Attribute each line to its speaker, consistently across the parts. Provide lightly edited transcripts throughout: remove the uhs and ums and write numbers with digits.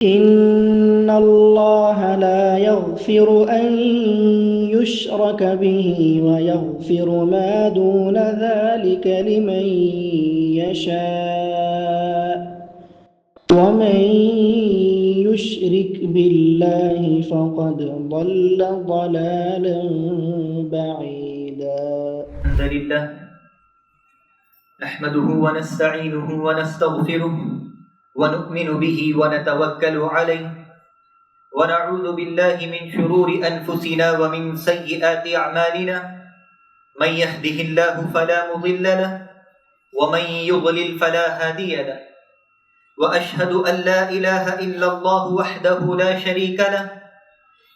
Speaker 1: إن الله لا يغفر أن يشرك به ويغفر ما دون ذلك لمن يشاء ومن يشرك بالله فقد ضل ضلالا بعيدا.
Speaker 2: الحمد لله نحمده ونستعينه ونستغفره ونؤمن به ونتوكل عليه ونعوذ بالله من شرور أنفسنا ومن سيئات أعمالنا. من يهده الله فلا مضل له ومن يضلل فلا هادي له، وأشهد أن لا إله إلا الله وحده لا شريك له،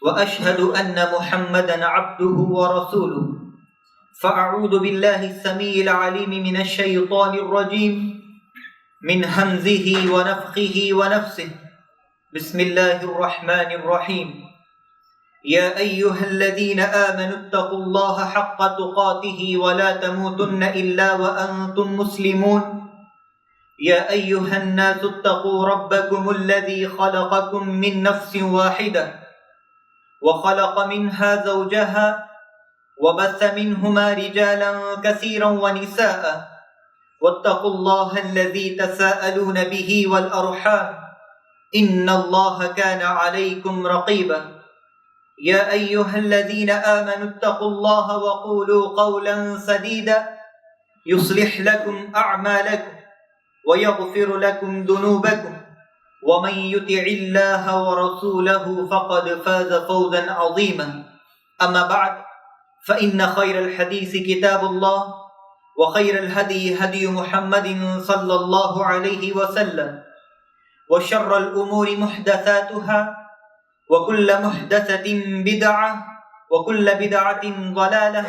Speaker 2: وأشهد أن محمدا عبده ورسوله. فأعوذ بالله السميع العليم من الشيطان الرجيم من همزه ونفخه ونفسه. بسم الله الرحمن الرحيم. يا أيها الذين آمنوا اتقوا الله حق تقاته ولا تموتن إلا وأنتم مسلمون. يا أيها الناس اتقوا ربكم الذي خلقكم من نفس واحدة وخلق منها زوجها وبث منهما رجالا كثيرا ونساء، واتقوا الله الذي تساءلون به والأرحام إن الله كان عليكم رقيبا. يا أيها الذين آمنوا اتقوا الله وقولوا قولا سديدا يصلح لكم أعمالكم ويغفر لكم ذنوبكم، ومن يطع الله ورسوله فقد فاز فوزا عظيما. أما بعد، فإن خير الحديث كتاب الله، وخير الهدي هدي محمد صلى الله عليه وسلم، وشر الأمور محدثاتها، وكل محدثة بدعة، وكل بدعة ضلالة،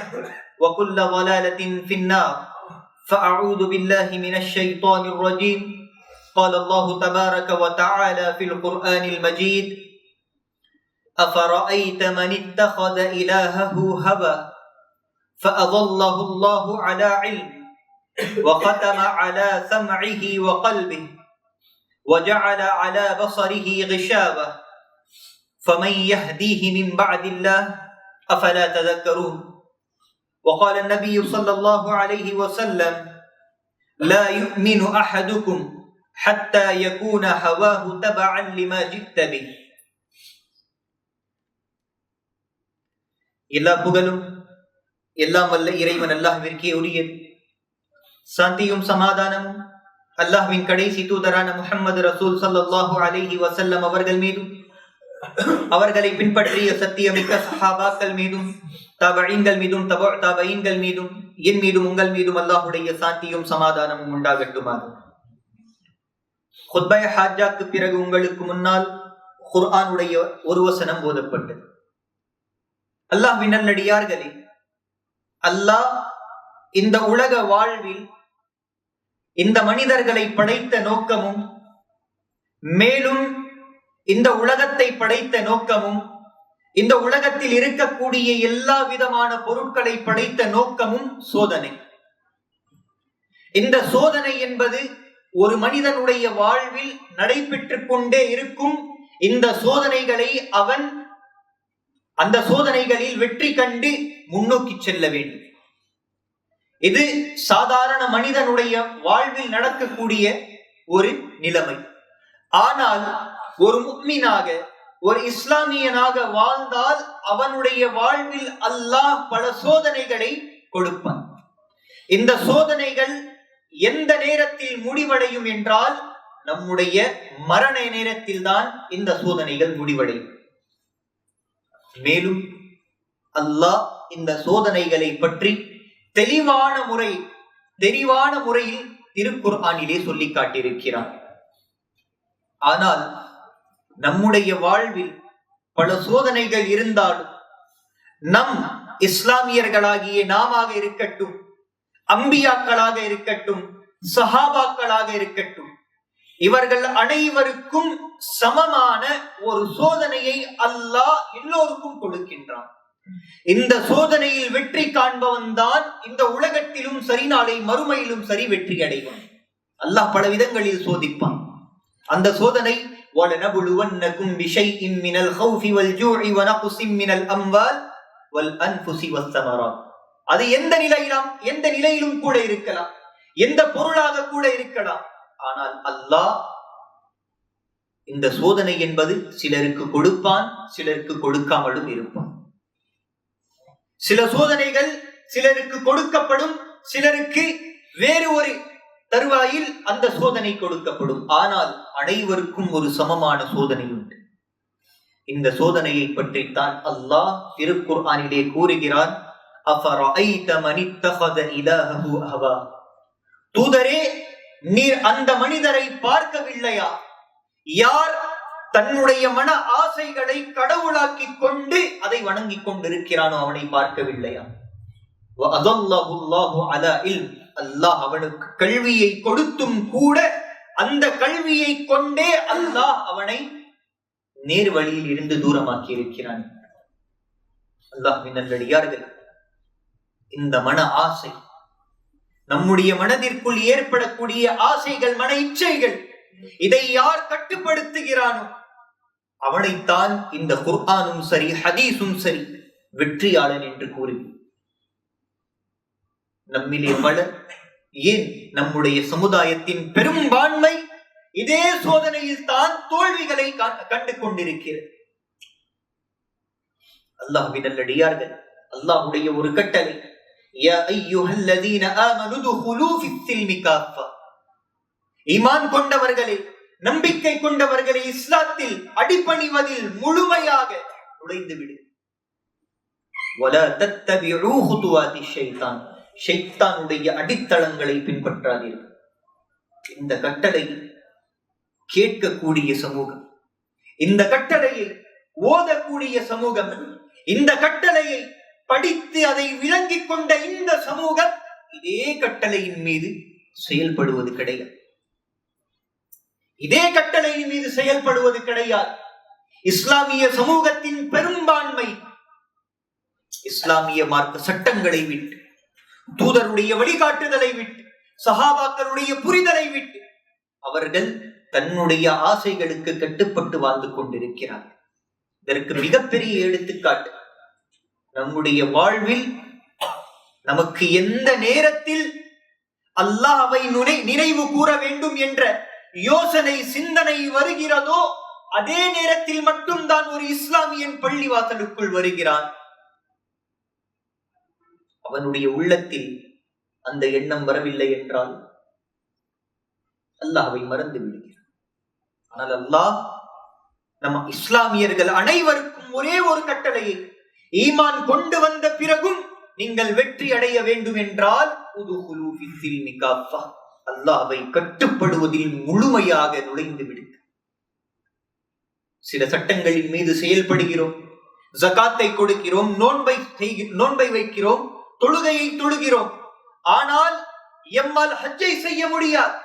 Speaker 2: وكل ضلالة في النار. فأعوذ بالله من الشيطان الرجيم. قال الله تبارك وتعالى في القرآن المجيد: أفرأيت من اتخذ إلهه هوى فأضله الله على علم وختم على سمعه وقلبه وجعل على بصره غشاوة فمن يهديه من بعد الله أفلا تذكرون. وقال النبي صلى الله عليه وسلم: لا يؤمن أحدكم حتى يكون هواه تبعا لما جئت به. எல்லா புகழும் எல்லாம் வல்ல இறைவன் அல்லாஹ்விற்கே உரியது. சாந்தியும் சமாதானமும் அல்லாஹ்வின் கடைசி தூதரான முஹம்மது ரசூல் ஸல்லல்லாஹு அலைஹி வஸல்லம் அவர்கள் மீதும், அவர்களை பின்பற்றிய சத்தியமிக்க சஹாபாக்கள் மீதும், தபஈன்கள் மீதும், தபஉ தபஈன்கள் மீதும், என் மீதும் உங்கள் மீதும் அல்லாஹ்வுடைய சாந்தியும் சமாதானமும் உண்டாகட்டுமாக. குத்பா ஹாஜாக்கு பிறகு உங்களுக்கு முன்னால் குர்ஆனுடைய ஒரு வசனம் ஓதப்பட்டது. அல்லாஹ்வின் நல்லடியார்களே, அல்லாஹ் இந்த உலக வாழ்வில் இந்த மனிதர்களை படைத்த நோக்கமும், மேலும் இந்த உலகத்தை படைத்த நோக்கமும், இந்த உலகத்தில் இருக்கக்கூடிய எல்லா விதமான பொருட்களை படைத்த நோக்கமும் சோதனை. இந்த சோதனை என்பது ஒரு மனிதனுடைய வாழ்வில் நடைபெற்றுக் கொண்டே இருக்கும். இந்த சோதனைகளை அவன் அந்த சோதனைகளில் வெற்றி கண்டு முன்னோக்கி செல்ல வேண்டும். இது சாதாரண மனிதனுடைய வாழ்வில் நடக்கக்கூடிய ஒரு நிலைமை. ஆனால் ஒரு முஃமினாக, ஒரு இஸ்லாமியனாக வாழ்ந்தால் அவனுடைய வாழ்வில் அல்லாஹ் பல சோதனைகளை கொடுப்பான். இந்த சோதனைகள் எந்த நேரத்தில் முடிவடையும் என்றால், நம்முடைய மரண நேரத்தில் தான் இந்த சோதனைகள் முடிவடையும். மேலும் அல்லாஹ் இந்த சோதனைகளை பற்றி தெளிவான முறையில் திருக்குர்ஆனிலே சொல்லி காட்டியிருக்கிறார். ஆனால் நம்முடைய வாழ்வில் பல சோதனைகள் இருந்தாலும், நம் இஸ்லாமியர்களாகிய நாமாக இருக்கட்டும், அம்பியாக்களாக இருக்கட்டும், சஹாபாக்களாக இருக்கட்டும், இவர்கள் அனைவருக்கும் சமமான ஒரு சோதனையை அல்லாஹ் எல்லோருக்கும் கொடுக்கின்றான். இந்த சோதனையில் வெற்றி காண்பவன் தான் இந்த உலகத்திலும் சரி, நாளை மறுமையிலும் சரி வெற்றி அடைவான். அல்லாஹ் பல விதங்களில் சோதிப்பான். அந்த சோதனை وَلَنَبْلُوَنَّكُمْ بِشَيْءٍ مِّنَ الْخَوْفِ وَالْجُوعِ وَنَقْصٍ مِّنَ الْأَمْوَالِ وَالْأَنْفُسِ وَالثَّمَرَاتِ. அது எந்த நிலையிலும் கூட இருக்கலாம், எந்த பொருளாக கூட இருக்கலாம். ஆனால் அல்லாஹ் இந்த சோதனை என்பது சிலருக்கு கொடுப்பான், சிலருக்கு கொடுக்காமலும் இருப்பான். சில சோதனைகள் சிலருக்கு கொடுக்கப்படும், சிலருக்கு வேறு ஒரு தருவாயில் அந்த சோதனை கொடுக்கப்படும். ஆனால் அனைவருக்கும் ஒரு சமமான சோதனை உண்டு. இந்த சோதனையை பற்றித்தான் அல்லாஹ் திருக்குர்ஆனிலே கூறுகிறான். அஃபரஐத மன் இத்தஹத இலாஹஹு ஹவா. தூதரே, நீர் அந்த மனிதரை பார்க்கவில்லையா? யார் தன்னுடைய மன ஆசைகளை கடவுளாக்கி கொண்டு அதை வணங்கிக் கொண்டிருக்கிறானோ அவனை பார்க்கவில்லையா? அல்லாஹ் அவனுக்கு கல்வியை கொடுத்தும் கூட அந்த கல்வியை கொண்டே அல்லாஹ் அவனை நேர் வழியில் இருந்து தூரமாக்கி இருக்கிறான். அல்லாஹ்வின் நல்லடியார்களே, இந்த மன ஆசை, நம்முடைய மனதிற்குள் ஏற்படக்கூடிய ஆசைகள், மன இச்சைகள், இதை யார் கட்டுப்படுத்துகிறானோ அவனைத்தான் இந்த குர்ஆனும் சரி ஹதீஸும் சரி வெற்றியாளன் என்று கூறுகிறார். நம்மிலே பலர், ஏன் நம்முடைய சமுதாயத்தின் பெரும்பான்மை இதே சோதனையில் தான் தோல்விகளை கண்டு கொண்டிருக்கிறது. அல்லாஹ்வின் நல்லடியார்கள், அல்லாஹ்வுடைய ஒரு கட்டளை, யா அய்யுஹல்லதீன ஆமனு துகுலூ ஃபிஸ்ஸில்மி காஃபா. ஈமான் கொண்டவர்களே, நம்பிக்கை கொண்டவர்களே, இஸ்லாத்தில் அடிபணிவதில் முழுமையாக நுழைந்து விடு. வலா தத்தபிஉ குதுவாத்தி ஷைத்தான். ஷைத்தானுடைய அடித்தளங்களை பின்பற்றாதீர்கள். இந்த கட்டளை கேட்கக்கூடிய சமூகம், இந்த கட்டளையை ஓதக்கூடிய சமூகம், இந்த கட்டளையை படித்து அதை விளங்கிக் கொண்ட இந்த சமூகம் இதே கட்டளையின் மீது செயல்படுவது கிடையாது. இதே கட்டளையின் மீது செயல்படுவது கிடையாது. இஸ்லாமிய சமூகத்தின் பெரும்பான்மை இஸ்லாமிய மார்க்க சட்டங்களை விட்டு, தூதருடைய வழிகாட்டுதலை விட்டு, சஹாபாக்களுடைய புரிதலை விட்டு அவர்கள் தன்னுடைய ஆசைகளுக்கு கட்டுப்பட்டு வாழ்ந்து கொண்டிருக்கிறார்கள். இதற்கு மிகப்பெரிய எடுத்துக்காட்டு நம்முடைய வாழ்வில் நமக்கு எந்த நேரத்தில் அல்லாஹ்வை நினைவு கூற வேண்டும் என்ற யோசனை, சிந்தனை வருகிறதோ அதே நேரத்தில் மட்டும்தான் ஒரு இஸ்லாமியன் பள்ளிவாசலுக்குள் வருகிறான். அவனுடைய உள்ளத்தில் அந்த எண்ணம் வரவில்லை என்றால் அல்லாஹ்வை மறந்து விடுகிறான். ஆனால் அல்லாஹ் நம்ம இஸ்லாமியர்கள் அனைவருக்கும் ஒரே ஒரு கட்டளையை, ஈமான் கொண்டு வந்த பிறகும் நீங்கள் வெற்றி அடைய வேண்டும் என்றால் உதுகுலூ ஃபிஸ்ஸில்மி காஃபா, அல்லாஹ்வை கட்டுப்படுவதில் முழுமையாக நுழைந்து விடுங்க. சில சட்டங்களின் மீது செயல்படுகிறோம், ஜகாத்தை கொடுக்கிறோம், நோன்பை வைக்கிறோம், தொழுகையை தொழுகிறோம், ஆனால் எம்மால் ஹஜ்ஜை செய்ய முடியாது.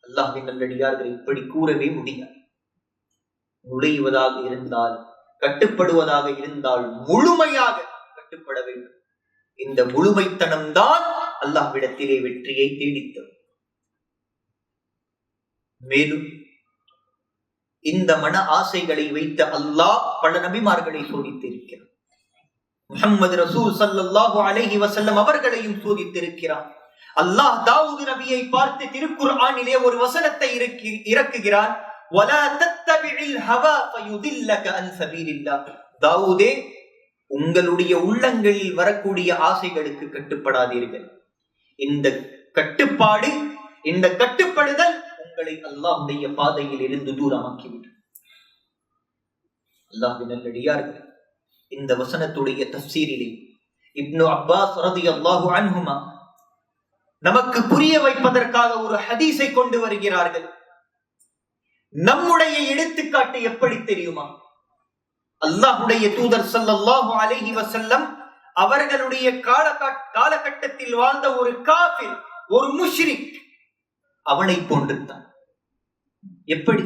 Speaker 2: அல்லாஹ்வின் நல்லடியார்கள் இப்படி கூறவே முடியாது. நுழைவதாக இருந்தால், கட்டுப்படுவதாக இருந்தால் முழுமையாக கட்டுப்பட வேண்டும். இந்த முழுமைத்தனம் தான் அல்லாஹ்விடத்திலே வெற்றியை தேடித்தரும். மேலும் இந்த மன ஆசைகளை வைத்த அல்லாஹ் பல நபிமார்களை சோதித்திருக்கிறார். முஹம்மது ரசூல் ஸல்லல்லாஹு அலைஹி வஸல்லம் அவர்களையும் சோதித்திருக்கிறார். அல்லாஹ் தாவூது நபியை பார்த்து திருக்குர்ஆனிலே ஒரு வசனத்தை இறக்குகிறான். வலா தத்தபிஇல் ஹவா ஃபயுதில்லக அன் சபீலில்லாஹ். தாவூதே, உங்களுடைய உள்ளங்களில் வரக்கூடிய ஆசைகளுக்கு கட்டுப்படாதீர்கள். இந்த கட்டுப்பாடு, இந்த கட்டுப்படுதல் உங்களை அல்லாஹ்வுடைய பாதையில் இருந்து தூரமாக்கிவிடும். அல்லாஹ்வின் நல்லடியார்களே, இந்த வசனத்துடைய தஃப்சீரிலே இப்னு அப்பாஸ் ரலியல்லாஹு அன்ஹுமா நமக்கு புரிய வைப்பதற்காக ஒரு ஹதீஸை கொண்டு வருகிறார்கள். நம்முடைய எடுத்துக்காட்டு எப்படி தெரியுமா? அல்லாஹ்வுடைய தூதர் ஸல்லல்லாஹு அலைஹி வஸல்லம் அவர்களுடைய காலகட்டத்தில் வாழ்ந்த ஒரு காஃபிர், ஒரு முஷ்ரிக், அவனை போன்றுதான். எப்படி?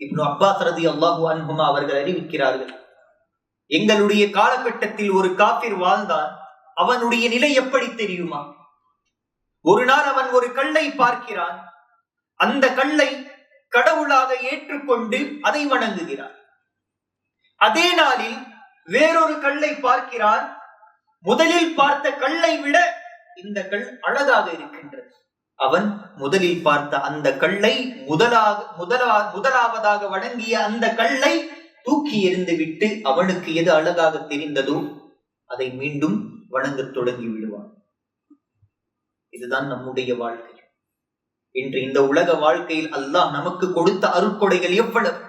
Speaker 2: இப்னு அப்பாஸ் ரலியல்லாஹு அன்ஹுமா அவர்கள் அறிவிக்கிறார்கள், எங்களுடைய காலகட்டத்தில் ஒரு காஃபிர் வாழ்ந்தான். அவனுடைய நிலை எப்படி தெரியுமா? ஒரு நாள் அவன் ஒரு கல்லை பார்க்கிறான். அந்த கல்லை கடவுளாக ஏற்றுக்கொண்டு அதை வணங்குகிறார். அதே நாளில் வேறொரு கல்லை பார்க்கிறார். முதலில் பார்த்த கல்லை விட இந்த கல் அழகாக இருக்கின்றது. அவன் முதலில் பார்த்த அந்த கல்லை முதலாவதாக வணங்கிய அந்த கல்லை தூக்கி எறிந்து விட்டு அவனுக்கு எது அழகாக தெரிந்ததோ அதை மீண்டும் வணங்கத் தொடங்கி விடுவான். இதுதான் நம்முடைய வாழ்க்கை. இன்று இந்த உலக வாழ்க்கையில் அல்லாஹ் நமக்கு கொடுத்த அருட்கொடைகள் எவ்வளவு!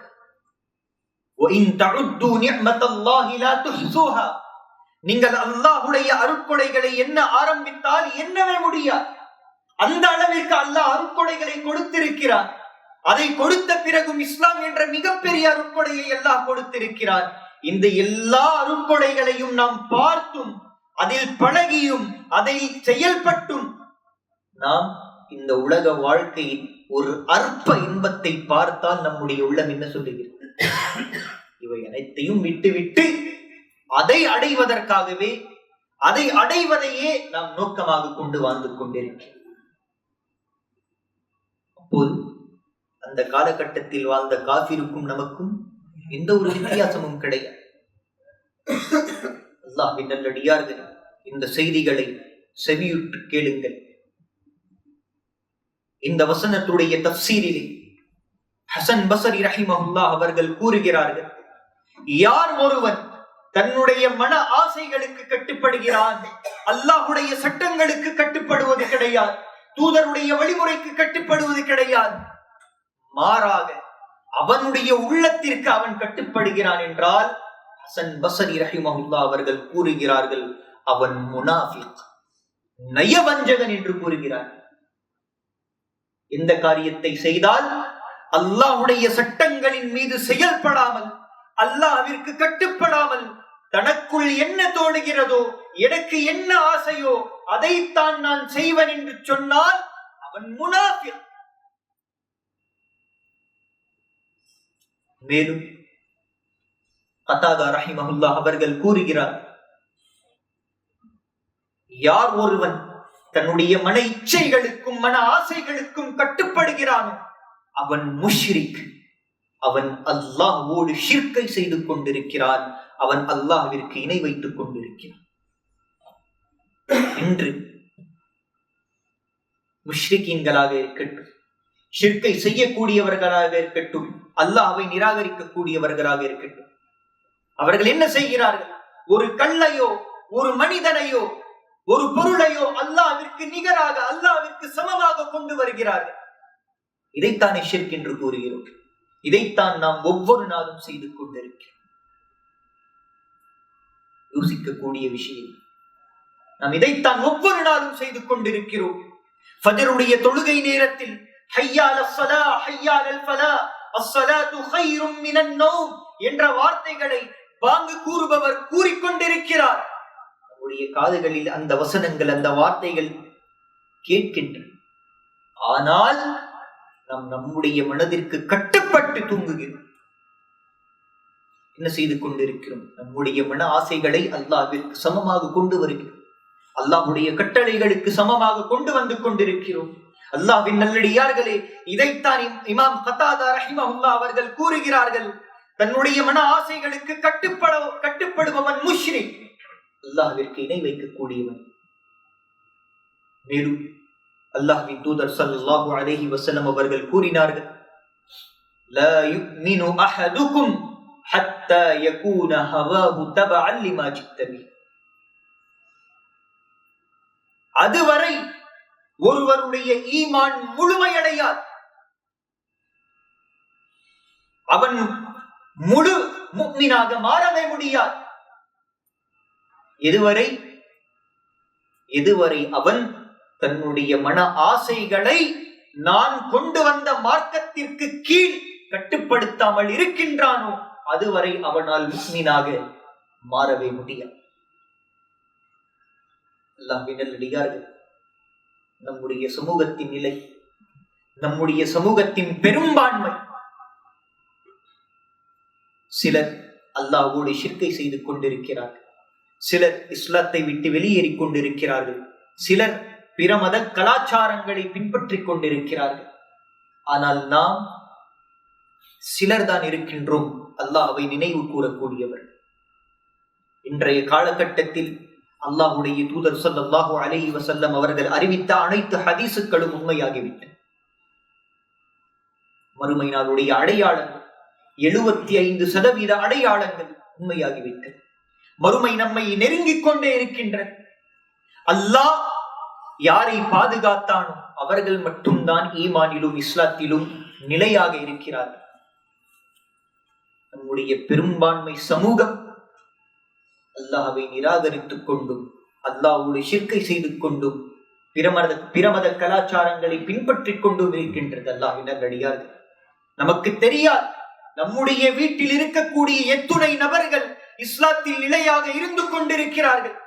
Speaker 2: நீங்கள் அல்லாஹ்வுடைய அருட்கொடைகளை என்ன ஆரம்பித்தால் எண்ணவே முடியாது. அந்த அளவிற்கு அல்லாஹ் அருட்கொடைகளை கொடுத்திருக்கிறார். அதை கொடுத்த பிறகும் இஸ்லாம் என்ற மிகப்பெரிய அருட்கொடையை அல்லாஹ் கொடுத்திருக்கிறார். இந்த எல்லா அருட்கொடைகளையும் நாம் பார்த்தும் அதில் பழகியும் அதை செயல்பட்டும் நாம் இந்த உலக வாழ்க்கையில் ஒரு அற்ப இன்பத்தை பார்த்தால் நம்முடைய உள்ளம் என்ன சொல்லுகிறது? இவை அனைத்தையும் விட்டுவிட்டு அதை அடைவதற்காகவே, அதை அடைவதையே நாம் நோக்கமாக கொண்டு வாழ்ந்து கொண்டிருக்கிறோம். அப்போது அந்த காலகட்டத்தில் வாழ்ந்த காஃபிருக்கும் நமக்கும் எந்த ஒரு வித்தியாசமும் கிடையாது. அல்லாஹ்வின் நல்லடியார்களே, இந்த செய்திகளை செவியுற்று கேளுங்கள். இந்த வசனத்துடைய தஃப்சீரிலே ஹசன் பஸரி ரஹிமஹுல்லாஹ் அவர்கள் கூறுகிறார்கள், யார் ஒருவன் தன்னுடைய மன ஆசைகளுக்கு கட்டுப்படுகிறான், அல்லாஹ்வுடைய சட்டங்களுக்கு கட்டுப்படுவது கிடையாது, தூதருடைய வழிமுறைக்கு கட்டுப்படுவது கிடையாது, மாறாக அவனுடைய உள்ளத்திற்கு அவன் கட்டுப்படுகிறான் என்றால் ஹசன் பஸரி ரஹிமஹுல்லாஹ் அவர்கள் கூறுகிறார்கள், அவன் முனாஃபிக், நயவஞ்சகன் என்று கூறுகிறார். இந்த காரியத்தை செய்தால் அல்லாஹ்வுடைய சட்டங்களின் மீது செயல்படாமல், அல்லாஹ்விற்கு கட்டுப்படாமல், தனக்குள் என்ன தோணுகிறதோ, எனக்கு என்ன ஆசையோ அதைத்தான் நான் செய்வன் என்று சொன்னால் அவன் முனாஃபிக். மேலும் கதாதா ரஹிமஹுல்லாஹ் அவர்கள் கூறுகிறார், யார் ஒருவன் தன்னுடைய மன இச்சைகளுக்கும் மன ஆசைகளுக்கும் கட்டுப்படுகிறானோ அவன் முஷ்ரிக், அவன் அல்லாஹ்வோடு ஷிர்கை செய்து கொண்டிருக்கிறான், அவன் அல்லாஹ்விற்கு இணை வைத்துக் கொண்டிருக்கிறான். இன்று முஷ்ரிக்கீன்களாக இருக்கட்டும், ஷிர்கை செய்யக்கூடியவர்களாக இருக்கட்டும், அல்லாஹ்வை நிராகரிக்கக்கூடியவர்களாக இருக்கட்டும், அவர்கள் என்ன செய்கிறார்கள்? ஒரு கல்லையோ ஒரு மனிதனையோ ஒரு பொருளையோ அல்லாஹ்விற்கு நிகராக, அல்லாஹ்விற்கு சமமாக கொண்டு வருகிறார்கள். இதைத்தானே ஷிர்க் என்று கூறுகிறோம். இதைத்தான் நாம் ஒவ்வொரு நாளும் செய்து கொண்டிருக்கிறோம். யோசிக்கக்கூடிய விஷயம். நாம் இதைத்தான் ஒவ்வொரு நாளும் செய்து கொண்டிருக்கிறோம். ஃபஜ்ருடைய தொழுகை நேரத்தில் ஹய்யா அலஸ் ஸலாஹ், ஹய்யா அலல் ஃபலாஹ், அஸ்ஸலாத்து கைரும் மினன் நௌம் என்ற வார்த்தைகளை பாங்கு கூறுபவர் கூறிக்கொண்டிருக்கிறார். நம்முடைய காதுகளில் அந்த வசனங்கள், அந்த வார்த்தைகள் கேட்கின்றன. ஆனால் நாம் நம்முடைய மனதிற்கு கட்டுப்பட்டு தூங்குகிறோம். என்ன செய்து கொண்டிருக்கிறோம்? நம்முடைய மன ஆசைகளை அல்லாஹ்விற்கு சமமாக கொண்டு வருகிறோம். அல்லாஹ்வுடைய கட்டளைகளுக்கு சமமாக கொண்டு வந்து கொண்டிருக்கிறோம். அல்லாஹ்வின் நல்லடியார்களே, இதைத்தான் இமாம் கதாதா ரஹிமஹுல்லாஹ் அவர்கள் கூறுகிறார்கள், தன்னுடைய மன ஆசைகளுக்கு கட்டுப்படுபவன் முஷ்ரிக், அல்லாஹ்விற்கு இணை வைக்கக்கூடியவன். மேலும் அல்லாஹ்வின் தூதர் ஸல்லல்லாஹு அலைஹி வஸல்லம் அவர்கள் கூறினார்கள், லா யுமினு அஹதுக்கும் ஹத்தா யகூன ஹவாஹு தபஅன் லிமா ஜித்த பிஹி. அதுவரை ஒருவருடைய ஈமான் முழுமையடையாது, அவன் முழு முஃமினாக மாறவே முடியாது. எதுவரை அவன் தன்னுடைய மன ஆசைகளை நான் கொண்டு வந்த மார்க்கத்திற்கு கீழ் கட்டுப்படுத்தாமல் இருக்கின்றானோ அதுவரை அவனால் முஃமினாக மாறவே முடியாது. அல்லாஹ்வின் நல்லடியார்களே, நம்முடைய சமூகத்தின் நிலை, நம்முடைய சமூகத்தின் பெரும்பான்மை, சிலர் அல்லாஹ்வோடு ஷிர்கை செய்து கொண்டிருக்கிறார்கள், சிலர் இஸ்லாத்தை விட்டு வெளியேறிக் கொண்டிருக்கிறார்கள், சிலர் பிற மத கலாச்சாரங்களை பின்பற்றிக் கொண்டிருக்கிறார்கள். ஆனால் நாம் சிலர் தான் இருக்கின்றோம் அல்லாஹ்வை நினைவு கூறக்கூடியவர். இன்றைய காலகட்டத்தில் அல்லாஹ்வுடைய தூதர் ஸல்லல்லாஹு அலைஹி வஸல்லம் அவர்கள் அறிவித்த அனைத்து ஹதீஸுகளும் உண்மையாகிவிட்டன. மறுமை நாளுடைய அடையாளங்கள் 75% அடையாளங்கள் உண்மையாகிவிட்டன. மறுமை நம்மை நெருங்கிக் கொண்டே இருக்கின்றது. அல்லாஹ் யாரை பாதுகாத்தானோ அவர்கள் மட்டும்தான் ஈமானிலும் இஸ்லாத்திலும் நிலையாக இருக்கிறார்கள். நம்முடைய பெரும்பான்மை சமூகம் அல்லாஹ்வை நிராகரித்துக் கொண்டும் அல்லாஹ்வோடு ஷிர்கை செய்து கொண்டும் பிரமத கலாச்சாரங்களை பின்பற்றிக் கொண்டும் இருக்கின்றது. அல்லாஹ்வின் நல்லடியார்கள், நமக்கு தெரியாது நம்முடைய வீட்டில் இருக்கக்கூடிய எத்துணை நபர்கள் இஸ்லாத்தில் நிலையாக இருந்து கொண்டிருக்கிறார்கள்.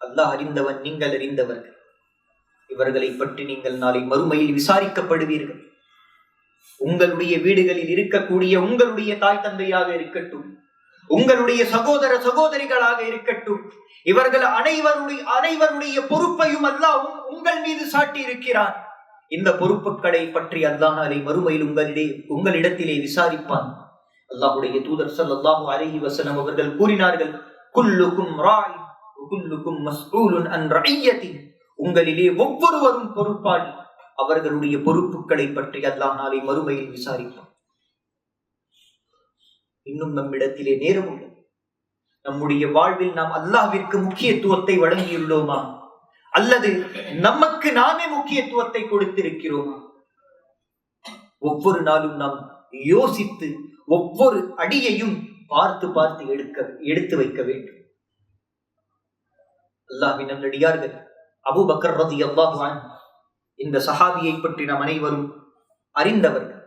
Speaker 2: அல்லாஹ் அறிந்தவன், நீங்கள் அறிந்தவர்கள். இவர்களை பற்றி நீங்கள் நாளை மறுமையில் விசாரிக்கப்படுவீர்கள். உங்களுடைய வீடுகளில் இருக்கக்கூடிய உங்களுடைய தாய் தந்தையாக இருக்கட்டும், உங்களுடைய சகோதர சகோதரிகளாக இருக்கட்டும், இவர்கள் அனைவருடைய பொறுப்பையும் அல்லாஹ் உங்கள் மீது சாட்டி இருக்கிறான். இந்த பொறுப்புகளை பற்றி அல்லாஹ் நாளை மறுமையில் உங்களிடத்திலே விசாரிப்பான். அல்லாஹ்வுடைய தூதர் ஸல்லல்லாஹு அலைஹி வஸல்லம் அவர்கள் கூறினார்கள், குல்லுக்கும் ராய் வ குல்லுக்கும் மஸ்ஊலுன் அன் ரஇய்யதி. உங்களிலே ஒவ்வொருவரும் பொறுப்பாளி. அவர்களுடைய பொறுப்புகளை பற்றி அல்லாஹ் நாளை மறுமையில் விசாரிப்பான். இன்னும் நம்மிடத்திலே நேரம் உள்ளது. நம்முடைய வாழ்வில் நாம் அல்லாஹ்விற்கு முக்கியத்துவத்தை வழங்கியுள்ளோமா, அல்லது நமக்கு நாமே முக்கியத்துவத்தை கொடுத்திருக்கிறோமா? ஒவ்வொரு நாளும் நாம் யோசித்து ஒவ்வொரு அடியையும் பார்த்து பார்த்து எடுத்து வைக்க வேண்டும். அல்லாஹ்வின் நல்லடியார்கள், அபூபக்கர் ரலியல்லாஹு அன்ஹு, இந்த சஹாபியை பற்றி நாம் அனைவரும் அறிந்தவர்கள்.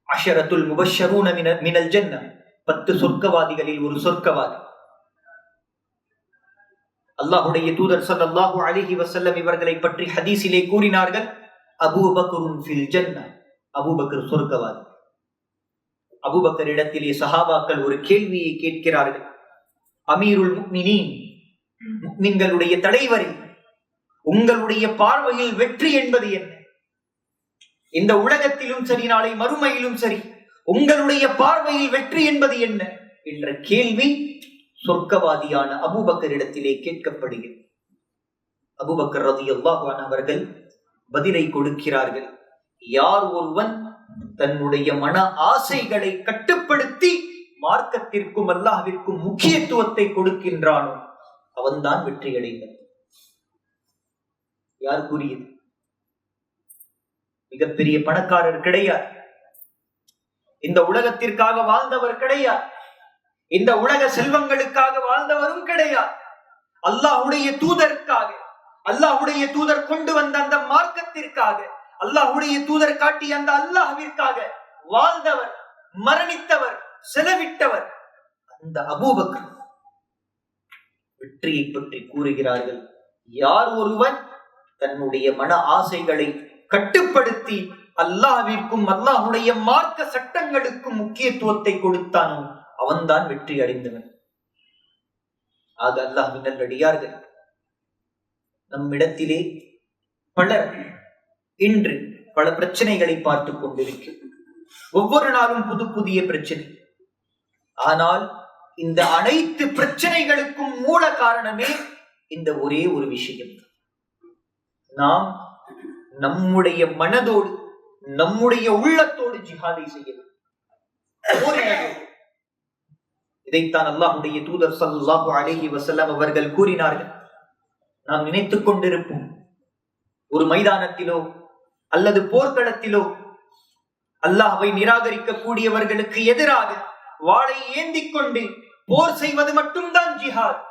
Speaker 2: அஷரத்துல் முபஷ்ஷரூன மினல் ஜன்னah, 10 சொர்க்கவாதிகளில் ஒரு சொர்க்கவாதி. அல்லாஹ்வுடைய தூதர் ஸல்லல்லாஹு அலைஹி வஸல்லம் இவர்களை பற்றி ஹதீஸிலே கூறினார்கள், அபூபக்கருன் ஃபில் ஜன்னah, அபூபக்கர் சொர்க்கவாதி. அபூபக்கர் இடத்திலே சஹாபாக்கள் ஒரு கேள்வியை கேட்கிறார்கள். அமீருல் முஃமினீன், முஃமின்களுடைய தலைவரே, உங்களுடைய பார்வையில் வெற்றி என்பது என்ன? இந்த உலகத்திலும் சரி, நாளை மறுமையிலும் சரி, உங்களுடைய பார்வையில் வெற்றி என்பது என்ன என்ற கேள்வி சொர்க்கவாதியான அபூபக்கரிடத்திலே கேட்கப்படுகிறது. அபூபக்கர் ரலியல்லாஹு அன்ஹு அவர்கள் பதிலை கொடுக்கிறார்கள். யார் ஒருவன் தன்னுடைய மன ஆசைகளை கட்டுப்படுத்தி மார்க்கத்திற்கும் அல்லாஹ்விற்கும் முக்கியத்துவத்தை கொடுக்கின்றானோ அவன்தான் வெற்றி அடைந்தவன். யார் கூறியது? மிகப்பெரிய பணக்காரர் கிடையாது, இந்த உலகத்திற்காக வாழ்ந்தவர் கிடையாது, இந்த உலக செல்வங்களுக்காக வாழ்ந்தவரும் கிடையாது. அல்லாஹ்வுடைய தூதருக்காக, அல்லாஹ்வுடைய தூதர் கொண்டு வந்த அந்த மார்க்கத்திற்காக, அல்லாஹ்வுடைய தூதர் காட்டிய அந்த அல்லாஹ்விற்காக வாழ்ந்தவர், மரணித்தவர், செலவிட்டவர் அந்த அபூபக்கர். வெற்றியை பற்றி கூறுகிறார்கள், யார் ஒருவன் தன்னுடைய மன ஆசைகளை கட்டுப்படுத்தி அல்லாஹ்விற்கும் அல்லாஹ்வுடைய மார்க்க சட்டங்களுக்கும் முக்கியத்துவத்தை கொடுத்தானோ அவன்தான் வெற்றி அடைந்தவன். ஆக அல்லாஹ்வின் நல்லடியார்கள், நம்மிடத்திலே பலர் இன்று பல பிரச்சனைகளை பார்த்துக் கொண்டிருக்கிறது. ஒவ்வொரு நாளும் புது புதிய பிரச்சனை. ஆனால் இந்த அனைத்து பிரச்சனைகளுக்கும் மூல காரணமே இந்த ஒரே ஒரு விஷயம். நாம் நம்முடைய மனதோடு, நம்முடைய உள்ளத்தோடு ஜிஹாதை செய்ய வேண்டும். இதைத்தான் அல்லாஹ்வுடைய தூதர் ஸல்லல்லாஹு அலைஹி வஸல்லம் அவர்கள் கூறினார்கள். நாம் நினைத்துக் கொண்டிருப்போம், ஒரு மைதானத்திலோ அல்லது போர்க்களத்திலோ அல்லாஹ்வை நிராகரிக்க கூடியவர்களுக்கு எதிராக வாளை ஏந்திக் கொண்டு போர் செய்வது மட்டும்தான் ஜிஹாத்.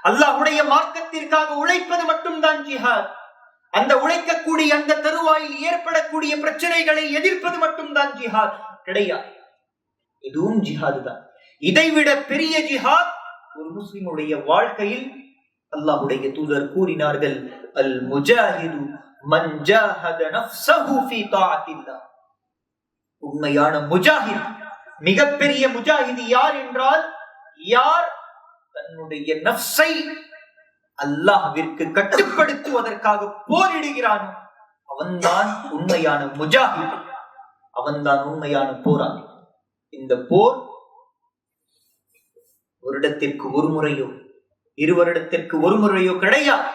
Speaker 2: அல்லாஹ்வுடைய மார்க்கத்திற்காக உழைப்பது மட்டும்தான் ஜிஹாத். அந்த உழைக்கக்கூடிய அந்த தருவாயில் ஏற்படக்கூடிய பிரச்சனைகளை எதிர்ப்பது மட்டும்தான் ஜிஹாத் கிடையாது. இதுவும் ஜிஹாது தான். இதைவிட பெரிய ஜிஹாத் ஒரு முஸ்லிமுடைய வாழ்க்கையில் அல்லாஹ்வுடைய தூதர் கூறினார்கள், அல் முஜாஹிது மன் ஜாஹத நஃப்ஸஹு ஃபீ தாஅத்தில்லாஹ். உண்மையான முஜாஹித், மிகப்பெரிய முஜாஹித் யார் என்றால், யார் தன்னுடைய நஃப்ஸை அல்லாஹ்விற்கு கட்டுப்படுத்துவதற்காக போரிடுகிறானோ அவன்தான் உண்மையான முஜாஹித். அவன்தான் உண்மையான போராளி. இந்த போர் வருடத்திற்கு ஒரு முறையோ 2 வருடத்திற்கு ஒரு முறையோ கிடையாது.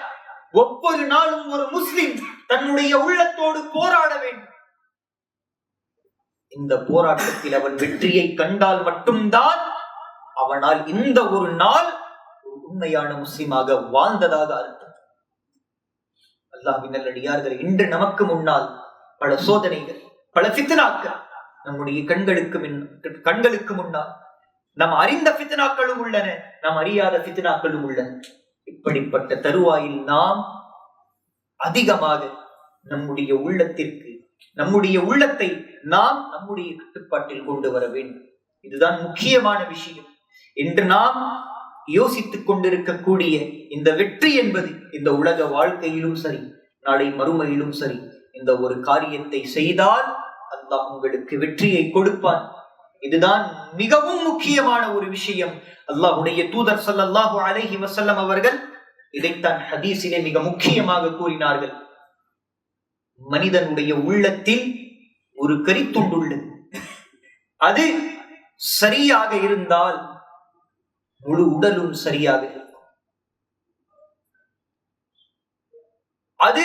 Speaker 2: ஒவ்வொரு நாளும் ஒரு முஸ்லிம் தன்னுடைய உள்ளத்தோடு போராட வேண்டும். இந்த போராட்டத்தில் அவன் வெற்றியை கண்டால் மட்டும்தான் அவனால் இந்த ஒரு நாள் உண்மையான முஸ்லிமாக வாழ்ந்ததாக அர்த்தம். அல்லாஹ்வின் நல்லடியார்களே, இன்று நமக்கு முன்னால் பல சோதனைகள், பல ஃபித்னாக்கள் நம்முடைய கண்களுக்கு முன்னால் நாம் அறிந்த ஃபித்னாக்களும் உள்ளன, நாம் அறியாத ஃபித்னாக்களும் உள்ளன. இப்படிப்பட்ட தருவாயில் நாம் அதிகமாக நம்முடைய உள்ளத்தை நாம் நம்முடைய கட்டுப்பாட்டில் கொண்டு வர வேண்டும். இதுதான் முக்கியமான விஷயம். என்று நாம் யோசித்துக் கொண்டிருக்கக்கூடிய இந்த வெற்றி என்பது இந்த உலக வாழ்க்கையிலும் சரி, நாளை மறுமையிலும் சரி, இந்த ஒரு காரியத்தை செய்தால் அல்லாஹ் உங்களுக்கு வெற்றியை கொடுப்பான். இதுதான் மிகவும் முக்கியமான ஒரு விஷயம். அல்லாஹ்வுடைய தூதர் ஸல்லல்லாஹு அலைஹி வஸல்லம் அவர்கள் இதைத்தான் ஹதீஸிலே மிக முக்கியமாக கூறினார்கள். மனிதனுடைய உள்ளத்தில் ஒரு கரித்துண்டுள்ளது. அது சரியாக இருந்தால் முழு உடலும் சரியாக இருக்கும். அது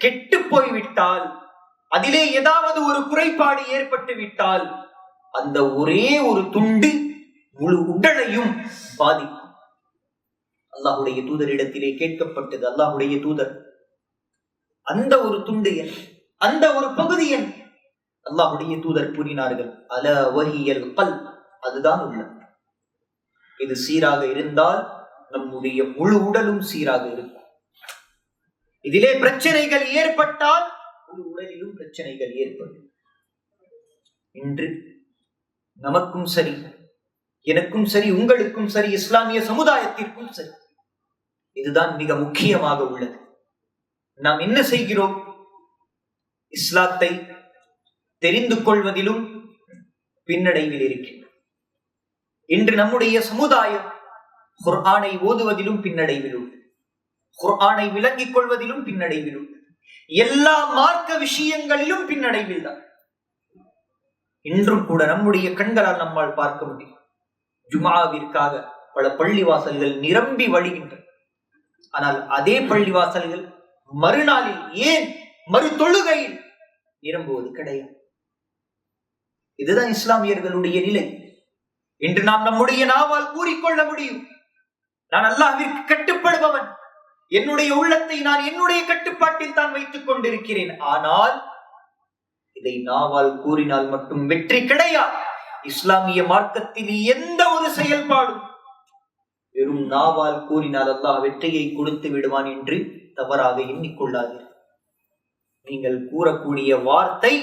Speaker 2: கெட்டு போய்விட்டால், அதிலே ஏதாவது ஒரு குறைபாடு ஏற்பட்டு விட்டால், அந்த ஒரே ஒரு துண்டு முழு உடலையும் பாதிக்கும். அல்லாஹ்வுடைய தூதரிடத்திலே கேட்கப்பட்டது, அல்லாஹ்வுடைய தூதர், அந்த ஒரு துண்டு என், அந்த ஒரு பகுதி என்? அல்லாஹ்வுடைய தூதர் கூறினார்கள், அல வஹியல் கல்ப், அதுதான் உள்ளம். இது சீராக இருந்தால் நம்முடைய முழு உடலும் சீராக இருக்கும். இதிலே பிரச்சனைகள் ஏற்பட்டால் முழு உடலிலும் பிரச்சனைகள் ஏற்படும். இன்று நமக்கும் சரி, எனக்கும் சரி, உங்களுக்கும் சரி, இஸ்லாமிய சமுதாயத்திற்கும் சரி, இதுதான் மிக முக்கியமாக உள்ளது. நாம் என்ன செய்கிறோம்? இஸ்லாத்தை தெரிந்து கொள்வதிலும் பின்னடைவில் இருக்கின்றோம். இன்று நம்முடைய சமுதாயம் குர்ஆனை ஓதுவதிலும் பின்னடைவில் உள்ளது, குர்ஆனை விளங்கிக் கொள்வதிலும் பின்னடைவில் உள்ளது, எல்லா மார்க்க விஷயங்களிலும் பின்னடைவில் தான். இன்றும் கூட நம்முடைய கண்களால் நம்மால் பார்க்க முடியும். ஜும்ஆவிற்காக பல பள்ளிவாசல்கள் நிரம்பி வழிகின்றன. ஆனால் அதே பள்ளிவாசல்கள் மறுநாளில், ஏன் மறு தொழுகையில் நிரம்புவது கிடையாது. இதுதான் இஸ்லாமியர்களுடைய நிலை. இன்று நாம் நம்முடைய நாவால் கூறிக்கொள்ள முடியும், நான் அல்லாஹ்விற்கு கட்டுப்படுபவன், என்னுடைய உள்ளத்தை நான் என்னுடைய கட்டுப்பாட்டில் தான் வைத்துக் கொண்டிருக்கிறேன். ஆனால் இதை நாவால் கூறினால் மட்டும் வெற்றி கிடையாது. இஸ்லாமிய மார்க்கத்தில் எந்த ஒரு செயல்பாடும் வெறும் நாவால் கூறினால் அல்லாஹ் வெற்றியை கொடுத்து விடுவான் என்று தவறாக எண்ணிக்கொள்ளாதீர்கள். நீங்கள் கூறக்கூடிய வார்த்தை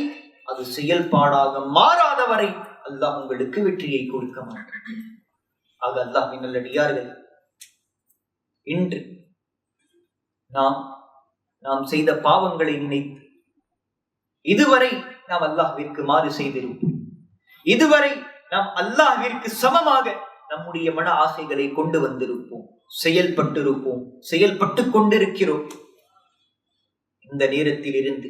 Speaker 2: அது செயல்பாடாக மாறாத வரை அல்லாஹ் உங்களுக்கு வெற்றியை கொடுக்க மாட்டான். ஆக அல்லாஹ்வின் நல்லடியார்களே, இன்று நாம் செய்த பாவங்களை நினைத்து இதுவரை நாம் அல்லாஹ்விற்கு மாறு செய்திருப்போம். இதுவரை நாம் அல்லாஹ்விற்கு சமமாக நம்முடைய மன ஆசைகளை கொண்டு வந்திருப்போம், செயல்பட்டு கொண்டிருக்கிறோம். இந்த நேரத்தில் இருந்து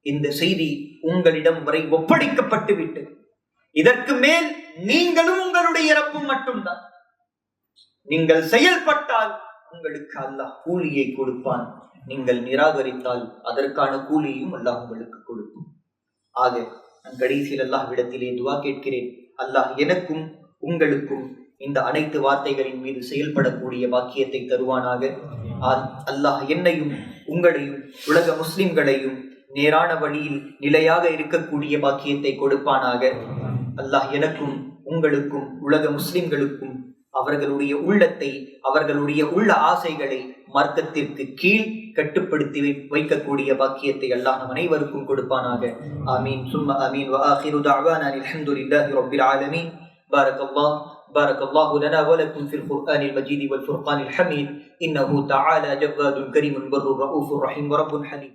Speaker 2: இந்த செய்தி உங்களிடம் வரை ஒப்படைக்கப்பட்டு விட்டது. இதற்கு மேல் நீங்களும் உங்களுடைய ரப்பும் மட்டும்தான். நீங்கள் செயல்பட்டால் உங்களுக்கு அல்லாஹ் கூலியை கொடுப்பான். நீங்கள் நிராகரித்தால் அதற்கான கூலியையும் அல்லாஹ் உங்களுக்கு கொடுப்பான். ஆக நான் கடைசியில் அல்லாஹ்விடத்திலே துஆ கேட்கிறேன், அல்லாஹ் எனக்கும் உங்களுக்கும் இந்த அனைத்து வார்த்தைகளின் மீது செயல்படக்கூடிய பாக்கியத்தை தருவானாக. அல்லாஹ் என்னையும் உங்களையும் உலக முஸ்லிம்களையும் நேரான வழியில் நிலையாக இருக்கக்கூடிய பாக்கியத்தை கொடுப்பானாக. அல்லாஹ் எனக்கும் உங்களுக்கும் உலக முஸ்லிம்களுக்கும் அவர்களுடைய உள்ளத்தை, அவர்களுடைய உள்ள ஆசைகளை மார்க்கத்திற்கு கீழ் கட்டுப்படுத்தி வைக்கக்கூடிய பாக்கியத்தை அல்லாஹ் நம் அனைவருக்கும் கொடுப்பானாக. ஆமீன் சும்ம ஆமீன். வ ஆகிரு தஅவானா அல்ஹம்துலில்லாஹி ரப்பில் ஆலமீன். بارك الله لنا ولكم في القرآن المجيد والفرقان الحميد. إنه تعالى جواد كريم بر رؤوف رحيم ورب حليم.